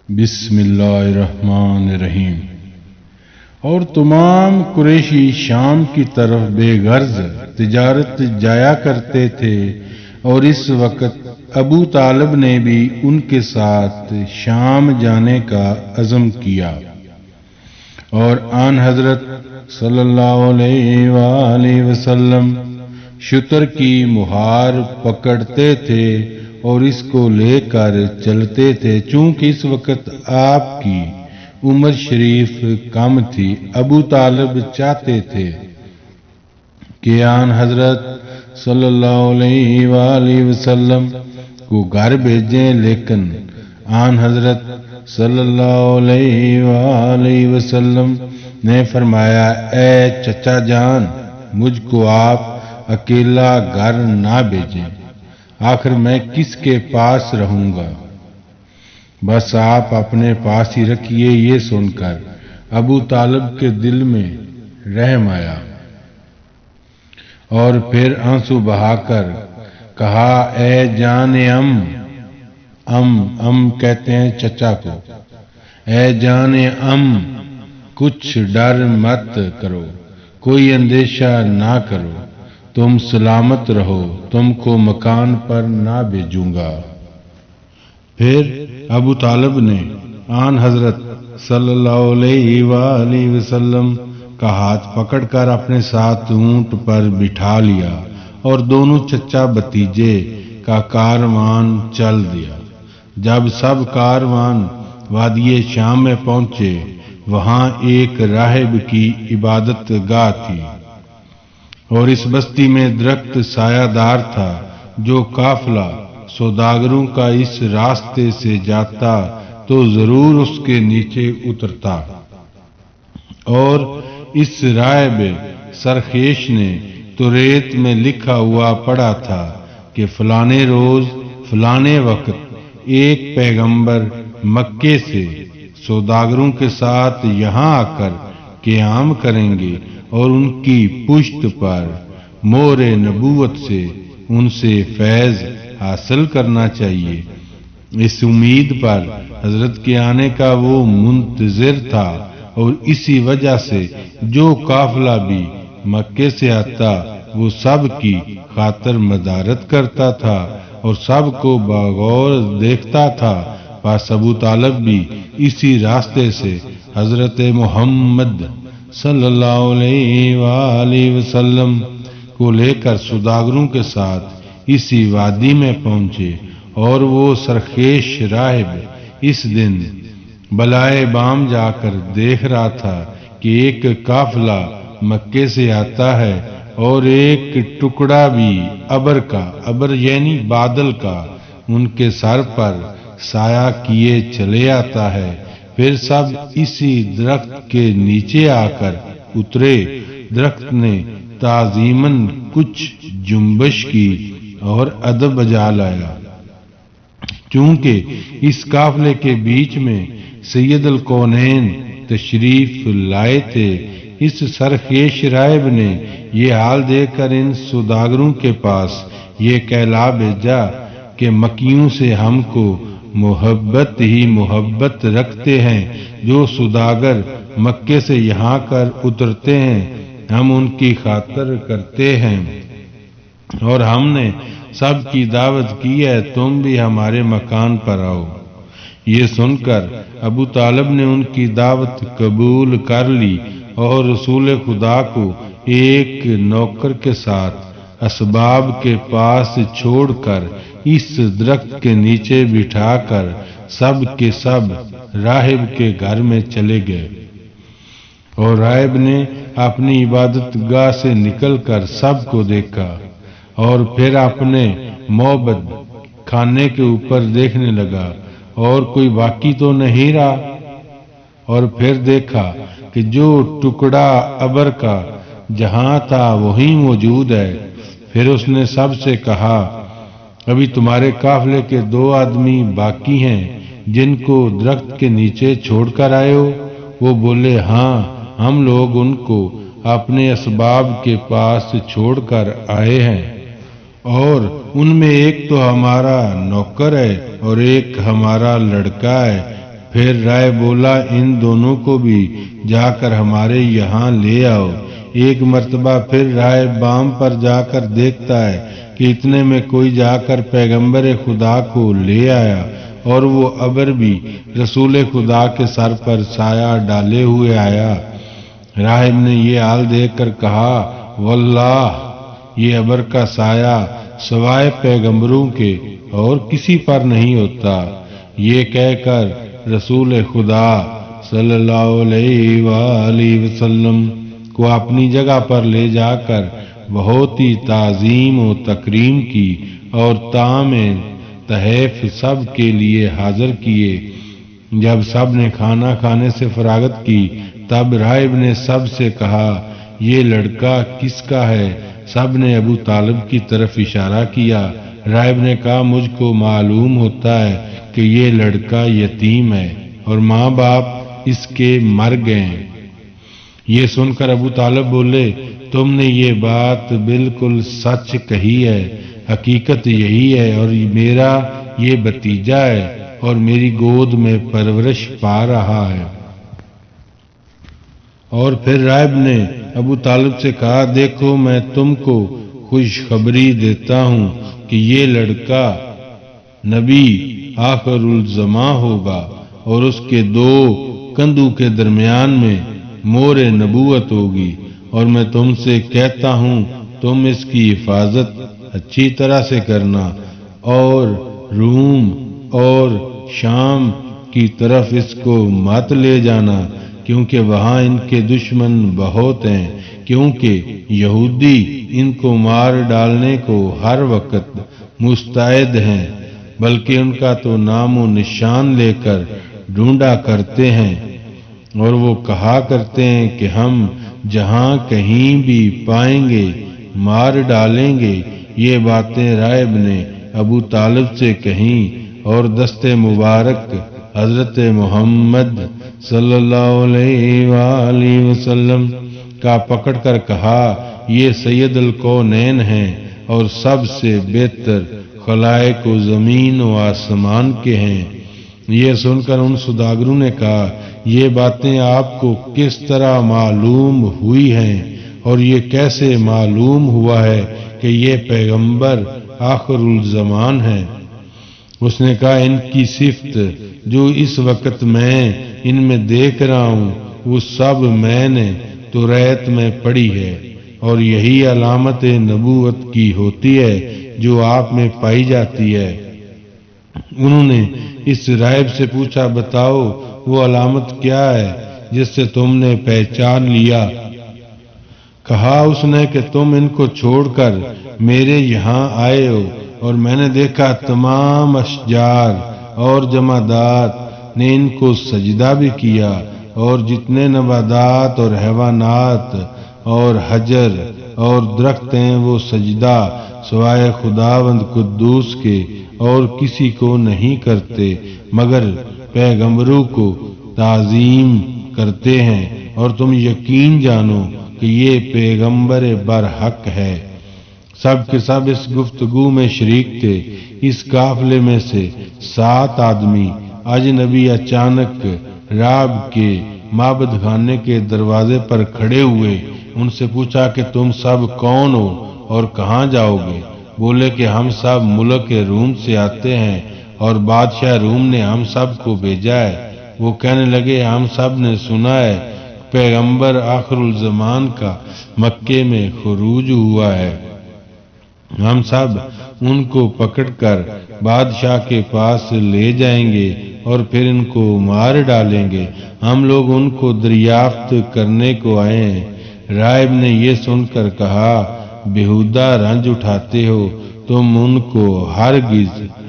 بسم اللہ الرحمن الرحیم۔ اور تمام قریشی شام کی طرف بے غرض تجارت جایا کرتے تھے، اور اس وقت ابو طالب نے بھی ان کے ساتھ شام جانے کا عزم کیا، اور آن حضرت صلی اللہ علیہ وآلہ وسلم شتر کی مہار پکڑتے تھے اور اس کو لے کر چلتے تھے۔ چونکہ اس وقت آپ کی عمر شریف کم تھی، ابو طالب چاہتے تھے کہ آن حضرت صلی اللہ علیہ وآلہ وسلم کو گھر بھیجیں، لیکن آن حضرت صلی اللہ علیہ وآلہ وسلم نے فرمایا، اے چچا جان، مجھ کو آپ اکیلا گھر نہ بھیجیں، آخر میں کس کے پاس رہوں گا، بس آپ اپنے پاس ہی رکھیے۔ یہ سن کر ابو طالب کے دل میں رحم آیا اور پھر آنسو بہا کر کہا، اے جان ام کہتے ہیں چچا کو، اے جان کچھ ڈر مت کرو، کوئی اندیشہ نہ کرو، تم سلامت رہو، تم کو مکان پر نہ بھیجوں گا۔ پھر ابو طالب نے آن حضرت صلی اللہ علیہ وآلہ وسلم کا ہاتھ پکڑ کر اپنے ساتھ اونٹ پر بٹھا لیا اور دونوں چچا بھتیجے کا کاروان چل دیا۔ جب سب کاروان وادی شام میں پہنچے، وہاں ایک راہب کی عبادت گاہ تھی، اور اس بستی میں درخت سایہ دار تھا۔ جو قافلہ سوداگروں کا اس راستے سے جاتا تو ضرور اس کے نیچے اترتا، اور اس راہب سرخیش نے تو ریت میں لکھا ہوا پڑھا تھا کہ فلانے روز فلانے وقت ایک پیغمبر مکے سے سوداگروں کے ساتھ یہاں آ کر قیام کریں گے، اور ان کی پشت پر مہر نبوت سے ان سے فیض حاصل کرنا چاہیے۔ اس امید پر حضرت کے آنے کا وہ منتظر تھا، اور اسی وجہ سے جو قافلہ بھی مکے سے آتا وہ سب کی خاطر مدارت کرتا تھا اور سب کو بغور دیکھتا تھا۔ پس ابو طالب بھی اسی راستے سے حضرت محمد صلی اللہ علیہ وآلہ وسلم کو لے کر سوداگروں کے ساتھ اسی وادی میں پہنچے، اور وہ سرخیش راہب اس دن بلائے بام جا کر دیکھ رہا تھا کہ ایک قافلہ مکے سے آتا ہے اور ایک ٹکڑا بھی ابر یعنی بادل کا ان کے سر پر سایہ کیے چلے آتا ہے۔ پھر سب اسی درخت کے نیچے آ کر اترے۔ درخت نے تعظیماً کچھ جنبش کی اور ادب بجا لایا، چونکہ اس قافلے کے بیچ میں سید الکونین تشریف لائے تھے۔ اس سرخیش راہب نے یہ حال دیکھ کر ان سوداگروں کے پاس یہ کہلا بھیجا کہ مکیوں سے ہم کو محبت ہی محبت رکھتے ہیں۔ جو سوداگر مکے سے یہاں کر اترتے ہیں ہم ان کی خاطر کرتے ہیں، اور ہم نے سب کی دعوت کی ہے، تم بھی ہمارے مکان پر آؤ۔ یہ سن کر ابو طالب نے ان کی دعوت قبول کر لی اور رسول خدا کو ایک نوکر کے ساتھ اسباب کے پاس چھوڑ کر اس درخت کے نیچے بٹھا کر سب کے سب راہب کے گھر میں چلے گئے، اور راہب نے اپنی عبادت گاہ سے نکل کر سب کو دیکھا، اور پھر اپنے معبد خانے کے اوپر دیکھنے لگا اور کوئی باقی تو نہیں رہا، اور پھر دیکھا کہ جو ٹکڑا ابر کا جہاں تھا وہی موجود ہے۔ پھر اس نے سب سے کہا، ابھی تمہارے قافلے کے 2 آدمی باقی ہیں جن کو درخت کے نیچے چھوڑ کر آئے ہو؟ وہ بولے، ہاں، ہم لوگ ان کو اپنے اسباب کے پاس چھوڑ کر آئے ہیں، اور ان میں ایک تو ہمارا نوکر ہے اور ایک ہمارا لڑکا ہے، پھر رائے بولا ان دونوں کو بھی جا کر ہمارے یہاں لے آؤ۔ ایک مرتبہ پھر رائے بام پر جا کر دیکھتا ہے کہ اتنے میں کوئی جا کر پیغمبر خدا کو لے آیا اور وہ ابر بھی رسول خدا کے سر پر سایہ ڈالے ہوئے آیا۔ راہب نے یہ حال دیکھ کر کہا واللہ یہ ابر کا سایہ سوائے پیغمبروں کے اور کسی پر نہیں ہوتا۔ یہ کہہ کر رسول خدا صلی اللہ علیہ وآلہ وسلم کو اپنی جگہ پر لے جا کر بہت ہی تعظیم و تکریم کی اور طعام تحائف سب کے لیے حاضر کیے۔ جب سب نے کھانا کھانے سے فراغت کی تب راہب نے سب سے کہا یہ لڑکا کس کا ہے؟ سب نے ابو طالب کی طرف اشارہ کیا۔ راہب نے کہا مجھ کو معلوم ہوتا ہے کہ یہ لڑکا یتیم ہے اور ماں باپ اس کے مر گئے ہیں۔ یہ سن کر ابو طالب بولے تم نے یہ بات بالکل سچ کہی ہے، حقیقت یہی ہے اور میرا یہ بھتیجا ہے اور میری گود میں پرورش پا رہا ہے۔ اور پھر راہب نے ابو طالب سے کہا دیکھو میں تم کو خوشخبری دیتا ہوں کہ یہ لڑکا نبی آخر الزماں ہوگا اور اس کے دو کندھوں کے درمیان میں مور نبوت ہوگی، اور میں تم سے کہتا ہوں تم اس کی حفاظت اچھی طرح سے کرنا اور روم اور شام کی طرف اس کو مت لے جانا کیونکہ وہاں ان کے دشمن بہت ہیں، کیونکہ یہودی ان کو مار ڈالنے کو ہر وقت مستعد ہیں، بلکہ ان کا تو نام و نشان لے کر ڈھونڈا کرتے ہیں اور وہ کہا کرتے ہیں کہ ہم جہاں کہیں بھی پائیں گے مار ڈالیں گے۔ یہ باتیں راہب نے ابو طالب سے کہیں اور دست مبارک حضرت محمد صلی اللہ علیہ وآلہ وسلم کا پکڑ کر کہا یہ سید الکونین ہیں اور سب سے بہتر خلائق و زمین و آسمان کے ہیں۔ یہ سن کر ان سوداگروں نے کہا یہ باتیں آپ کو کس طرح معلوم ہوئی ہیں اور یہ کیسے معلوم ہوا ہے کہ یہ پیغمبر آخر الزمان ہے؟ اس نے کہا ان کی صفت جو اس وقت میں ان میں دیکھ رہا ہوں وہ سب میں نے توریت میں پڑھی ہے اور یہی علامت نبوت کی ہوتی ہے جو آپ میں پائی جاتی ہے۔ انہوں نے اس راہب سے پوچھا بتاؤ وہ علامت کیا ہے جس سے تم نے پہچان لیا؟ کہا اس نے کہ تم ان کو چھوڑ کر میرے یہاں آئے ہو اور میں نے دیکھا تمام اشجار اور جمادات نے ان کو سجدہ بھی کیا اور جتنے نباتات اور حیوانات اور حجر اور درخت ہیں وہ سجدہ سوائے خداوند قدوس کے اور کسی کو نہیں کرتے مگر پیغمبروں کو تعظیم کرتے ہیں، اور تم یقین جانو کہ یہ پیغمبر برحق ہے۔ سب کے سب اس گفتگو میں شریک تھے۔ اس قافلے میں سے 7 آدمی اجنبی اچانک راہب کے معبد خانے کے دروازے پر کھڑے ہوئے۔ ان سے پوچھا کہ تم سب کون ہو اور کہاں جاؤ گے؟ بولے کہ ہم سب ملک روم سے آتے ہیں اور بادشاہ روم نے ہم سب کو بھیجا ہے۔ وہ کہنے لگے ہم سب نے سنا ہے پیغمبر آخر الزمان کا مکے میں خروج ہوا ہے۔ ہم سب ان کو پکڑ کر بادشاہ کے پاس لے جائیں گے اور پھر ان کو مار ڈالیں گے۔ ہم لوگ ان کو دریافت کرنے کو آئے ہیں۔ راہب نے یہ سن کر کہا بےہودہ رنج اٹھاتے ہو، تم ان کو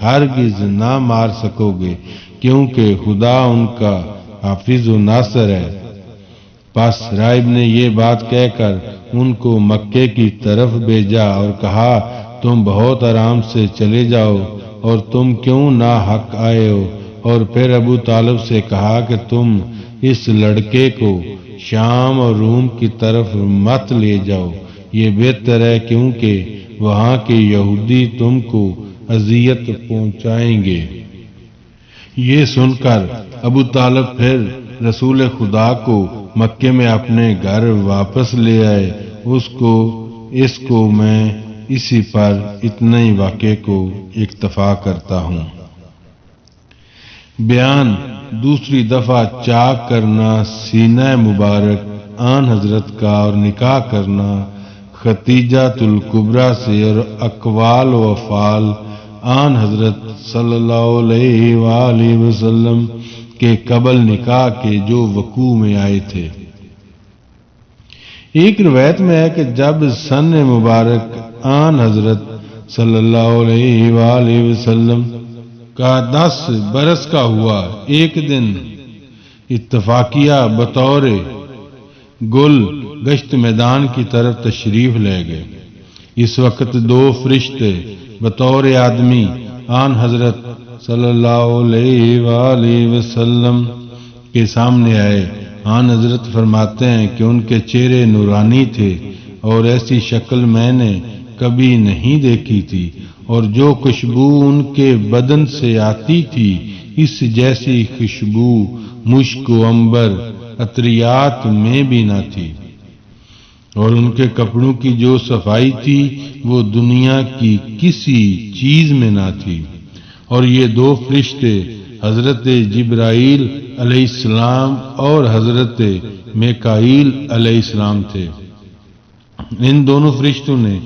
ہرگز نہ مار سکو گے کیونکہ خدا ان کا حافظ و ناصر ہے۔ پس راہب نے یہ بات کہہ کر ان کو مکے کی طرف بھیجا اور کہا تم بہت آرام سے چلے جاؤ اور تم کیوں ناحق آئے ہو؟ اور پھر ابو طالب سے کہا کہ تم اس لڑکے کو شام اور روم کی طرف مت لے جاؤ، یہ بہتر ہے کیونکہ وہاں کے یہودی تم کو اذیت پہنچائیں گے۔ یہ سن کر ابو طالب پھر رسول خدا کو مکے میں اپنے گھر واپس لے آئے۔ اس کو میں اسی پر اتنے ہی واقعے کو اکتفا کرتا ہوں۔ بیان دوسری دفعہ چاک کرنا سینہ مبارک آن حضرت کا اور نکاح کرنا ختیجہ الکبریٰ سے اور اقوال و افعال آن حضرت صلی اللہ علیہ وآلہ وسلم کے قبل نکاح کے جو وقوع میں آئے تھے۔ ایک روایت میں ہے کہ جب سن مبارک آن حضرت صلی اللہ علیہ وآلہ وسلم کا 10 برس کا ہوا، ایک دن اتفاقیہ بطور گل گشت میدان کی طرف تشریف لے گئے۔ اس وقت 2 فرشتے بطور آدمی آن حضرت صلی اللہ علیہ وآلہ وسلم کے سامنے آئے۔ آن حضرت فرماتے ہیں کہ ان کے چہرے نورانی تھے اور ایسی شکل میں نے کبھی نہیں دیکھی تھی، اور جو خوشبو ان کے بدن سے آتی تھی اس جیسی خوشبو مشک و عنبر عطریات میں بھی نہ تھی، اور ان کے کپڑوں کی جو صفائی تھی وہ دنیا کی کسی چیز میں نہ تھی۔ اور یہ 2 فرشتے حضرت جبرائیل علیہ السلام اور حضرت میکائیل علیہ السلام تھے۔ ان دونوں فرشتوں نے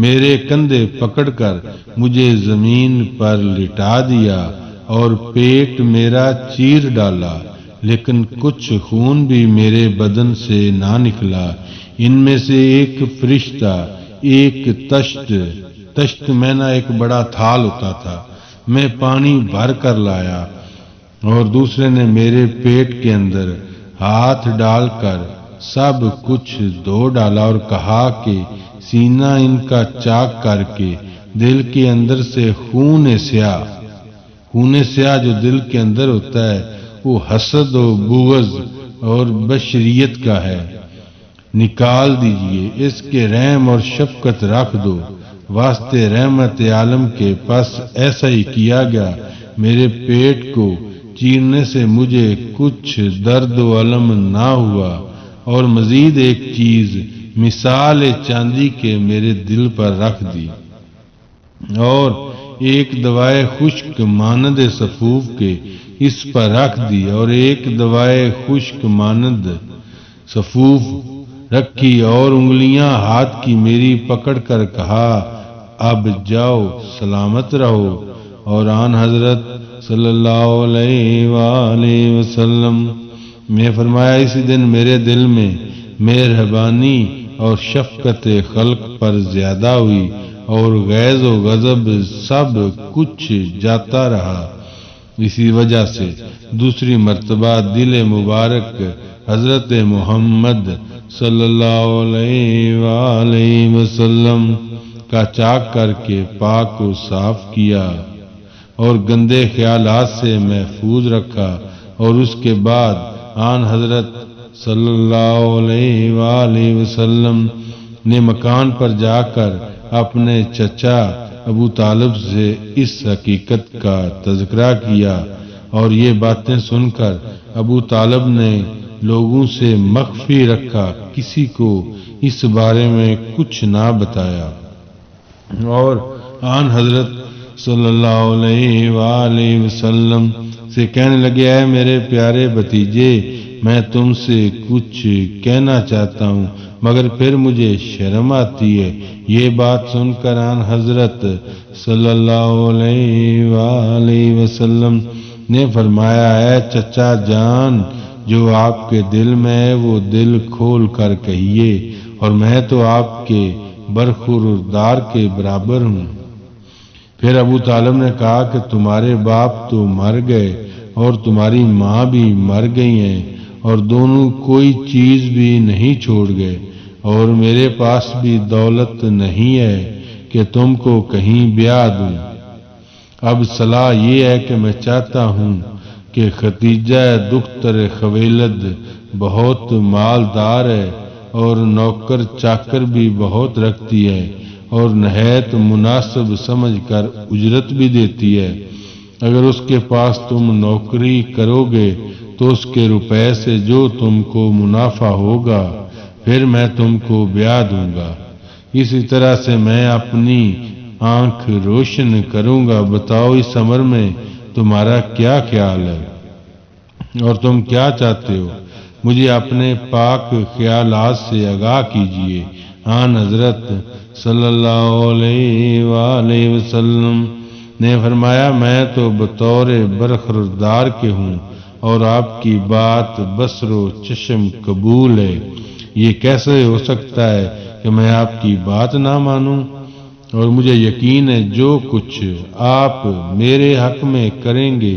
میرے کندھے پکڑ کر مجھے زمین پر لٹا دیا اور پیٹ میرا چیر ڈالا، لیکن کچھ خون بھی میرے بدن سے نہ نکلا۔ ان میں سے ایک فرشتہ ایک تشت میں نہ ایک بڑا تھال ہوتا تھا، میں پانی بھر کر لایا، اور دوسرے نے میرے پیٹ کے اندر ہاتھ ڈال کر سب کچھ دھو ڈالا اور کہا کہ سینہ ان کا چاک کر کے دل کے اندر سے خون سیاہ جو دل کے اندر ہوتا ہے وہ حسد و بغض اور بشریت کا ہے، نکال دیجئے، اس کے رحم اور شفقت رکھ دو۔ واسطے رحمت عالم کے پاس ایسا ہی کیا گیا، میرے پیٹ کو چیرنے سے مجھے کچھ درد و علم نہ ہوا، اور مزید ایک چیز مثال چاندی کے میرے دل پر رکھ دی، اور ایک دوائے خشک مانند صفوف کے اس پر رکھ دی، اور ایک دوائے خشک مانند صفوف رکھی، اور انگلیاں ہاتھ کی میری پکڑ کر کہا اب جاؤ سلامت رہو۔ اور آن حضرت صلی اللہ علیہ وآلہ وسلم نے فرمایا اسی دن میرے دل میں مہربانی اور شفقت خلق پر زیادہ ہوئی، اور غیظ و غضب سب کچھ جاتا رہا۔ اسی وجہ سے دوسری مرتبہ دل مبارک حضرت محمد صلی اللہ علیہ وآلہ وسلم کا چاک کر کے پاک و صاف کیا اور گندے خیالات سے محفوظ رکھا، اور اس کے بعد آن حضرت صلی اللہ علیہ وآلہ وسلم نے مکان پر جا کر اپنے چچا ابو طالب سے اس حقیقت کا تذکرہ کیا، اور یہ باتیں سن کر ابو طالب نے لوگوں سے مخفی رکھا، کسی کو اس بارے میں کچھ نہ بتایا، اور آن حضرت صلی اللہ علیہ وآلہ وسلم سے کہنے لگے اے میرے پیارے بھتیجے، میں تم سے کچھ کہنا چاہتا ہوں مگر پھر مجھے شرم آتی ہے۔ یہ بات سن کر آن حضرت صلی اللہ علیہ وآلہ وسلم نے فرمایا اے چچا جان، جو آپ کے دل میں ہے وہ دل کھول کر کہیے، اور میں تو آپ کے برخوردار کے برابر ہوں۔ پھر ابو طالب نے کہا کہ تمہارے باپ تو مر گئے اور تمہاری ماں بھی مر گئی ہیں، اور دونوں کوئی چیز بھی نہیں چھوڑ گئے، اور میرے پاس بھی دولت نہیں ہے کہ تم کو کہیں بیاہ دوں۔ اب صلاح یہ ہے کہ میں چاہتا ہوں کہ ختیجہ دختر خویلد بہت مالدار ہے اور نوکر چاکر بھی بہت رکھتی ہے، اور نہایت مناسب سمجھ کر اجرت بھی دیتی ہے۔ اگر اس کے پاس تم نوکری کرو گے تو اس کے روپے سے جو تم کو منافع ہوگا پھر میں تم کو بیاہ دوں گا۔ اسی طرح سے میں اپنی آنکھ روشن کروں گا۔ بتاؤ اس امر میں تمہارا کیا خیال ہے اور تم کیا چاہتے ہو؟ مجھے اپنے پاک خیالات سے آگاہ کیجیے۔ آن حضرت صلی اللہ علیہ وآلہ وسلم نے فرمایا میں تو بطور برخوردار کے ہوں اور آپ کی بات بصر و چشم قبول ہے۔ یہ کیسے ہو سکتا ہے کہ میں آپ کی بات نہ مانوں؟ اور مجھے یقین ہے جو کچھ آپ میرے حق میں کریں گے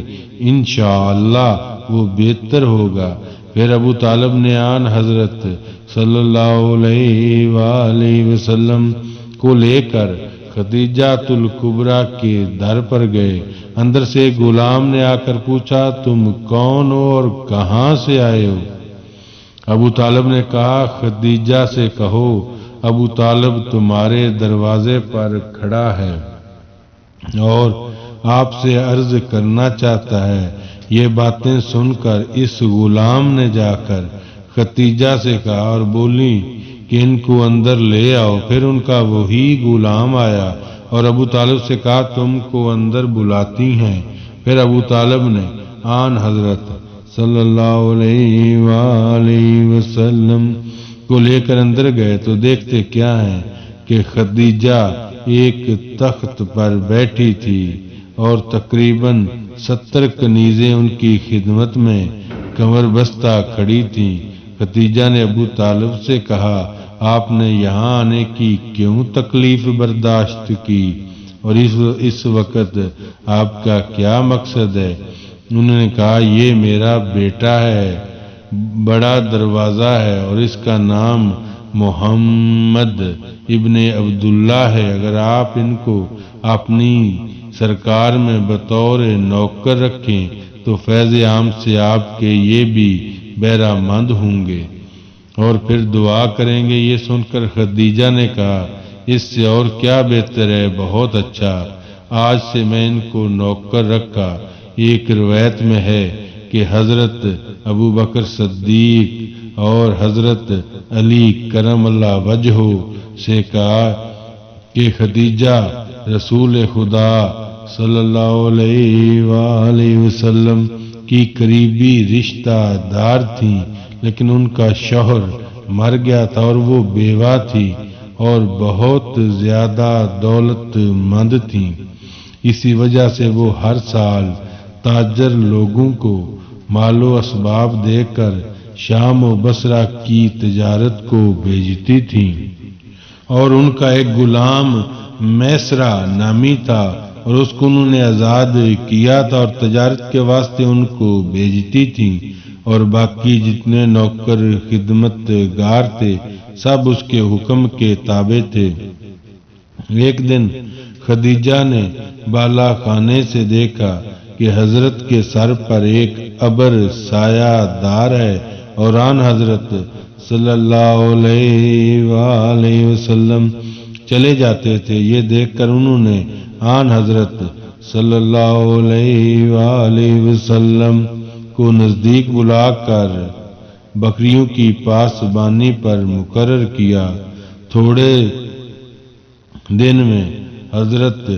انشاءاللہ وہ بہتر ہوگا۔ پھر ابو طالب نے آن حضرت صلی اللہ علیہ وآلہ وسلم کو لے کر خدیجۃ الکبریٰ کے در پر گئے۔ اندر سے غلام نے آ کر پوچھا تم کون ہو اور کہاں سے آئے ہو؟ ابو طالب نے کہا خدیجہ سے کہو ابو طالب تمہارے دروازے پر کھڑا ہے اور آپ سے عرض کرنا چاہتا ہے۔ یہ باتیں سن کر اس غلام نے جا کر خدیجہ سے کہا اور بولی کہ ان کو اندر لے آؤ۔ پھر ان کا وہی غلام آیا اور ابو طالب سے کہا تم کو اندر بلاتی ہیں۔ پھر ابو طالب نے آن حضرت صلی اللہ علیہ وآلہ وسلم کو لے کر اندر گئے تو دیکھتے کیا ہیں کہ خدیجہ ایک تخت پر بیٹھی تھی اور تقریباً 70 کنیزیں ان کی خدمت میں کمر بستہ کھڑی تھیں۔ خدیجہ نے ابو طالب سے کہا آپ نے یہاں آنے کی کیوں تکلیف برداشت کی اور اس وقت آپ کا کیا مقصد ہے؟ انہوں نے کہا یہ میرا بیٹا ہے، بڑا دروازہ ہے اور اس کا نام محمد ابن عبداللہ ہے۔ اگر آپ ان کو اپنی سرکار میں بطور نوکر رکھیں تو فیض عام سے آپ کے یہ بھی بہرہ مند ہوں گے اور پھر دعا کریں گے۔ یہ سن کر خدیجہ نے کہا اس سے اور کیا بہتر ہے، بہت اچھا، آج سے میں ان کو نوکر رکھا۔ ایک روایت میں ہے کہ حضرت ابو بکر صدیق اور حضرت علی کرم اللہ وجہہ سے کہا کہ خدیجہ رسول خدا صلی اللہ علیہ وآلہ وسلم کی قریبی رشتہ دار تھیں، لیکن ان کا شوہر مر گیا تھا اور وہ بیوہ تھی اور بہت زیادہ دولت مند تھیں۔ اسی وجہ سے وہ ہر سال تاجر لوگوں کو مال و اسباب دے کر شام و بصرہ کی تجارت کو بھیجتی تھیں اور ان کا ایک غلام میسرہ نامی تھا اور اس کو انہوں نے آزاد کیا تھا اور تجارت کے واسطے ان کو بھیجتی تھیں اور باقی جتنے نوکر خدمت گار تھے سب اس کے حکم کے تابع تھے۔ ایک دن خدیجہ نے بالا خانے سے دیکھا کہ حضرت کے سر پر ایک ابر سایہ دار ہے اور آن حضرت صلی اللہ علیہ وآلہ وسلم چلے جاتے تھے۔ یہ دیکھ کر انہوں نے آن حضرت صلی اللہ علیہ وآلہ وسلم کو نزدیک بلا کر بکریوں کی پاسبانی پر مقرر کیا۔ تھوڑے دن میں حضرت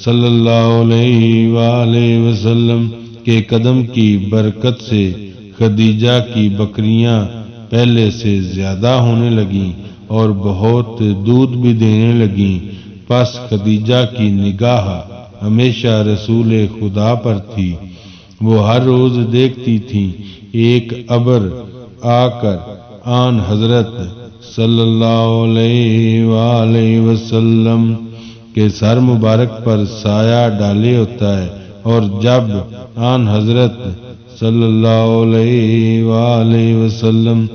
صلی اللہ علیہ وآلہ وسلم کے قدم کی برکت سے خدیجہ کی بکریاں پہلے سے زیادہ ہونے لگیں اور بہت دودھ بھی دینے لگیں۔ پس خدیجہ کی نگاہ ہمیشہ رسول خدا پر تھی۔ وہ ہر روز دیکھتی تھی ایک ابر آ کر آن حضرت صلی اللہ علیہ وآلہ وسلم کے سر مبارک پر سایہ ڈالے ہوتا ہے اور جب آن حضرت صلی اللہ علیہ وآلہ وسلم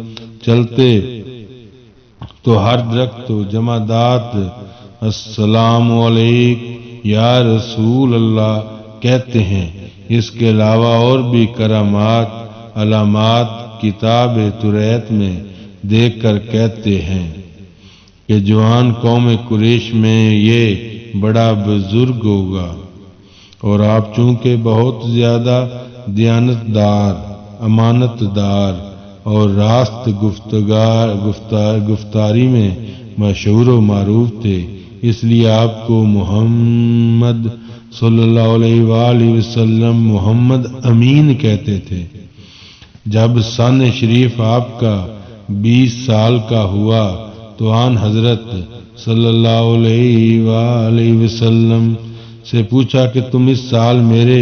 چلتے تو ہر درخت و جمادات السلام علیک یا رسول اللہ کہتے ہیں۔ اس کے علاوہ اور بھی کرامات علامات کتاب تریت میں دیکھ کر کہتے ہیں کہ جوان قوم قریش میں یہ بڑا بزرگ ہوگا اور آپ چونکہ بہت زیادہ دیانتدار، امانت دار اور راست گفتاری میں مشہور و معروف تھے، اس لیے آپ کو محمد صلی اللہ علیہ وآلہ وسلم محمد امین کہتے تھے۔ جب سن شریف آپ کا 20 سال کا ہوا تو آن حضرت صلی اللہ علیہ وآلہ وسلم سے پوچھا کہ تم اس سال میرے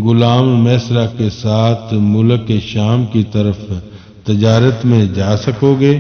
غلام میسرہ کے ساتھ ملک شام کی طرف تجارت میں جا سکو گے؟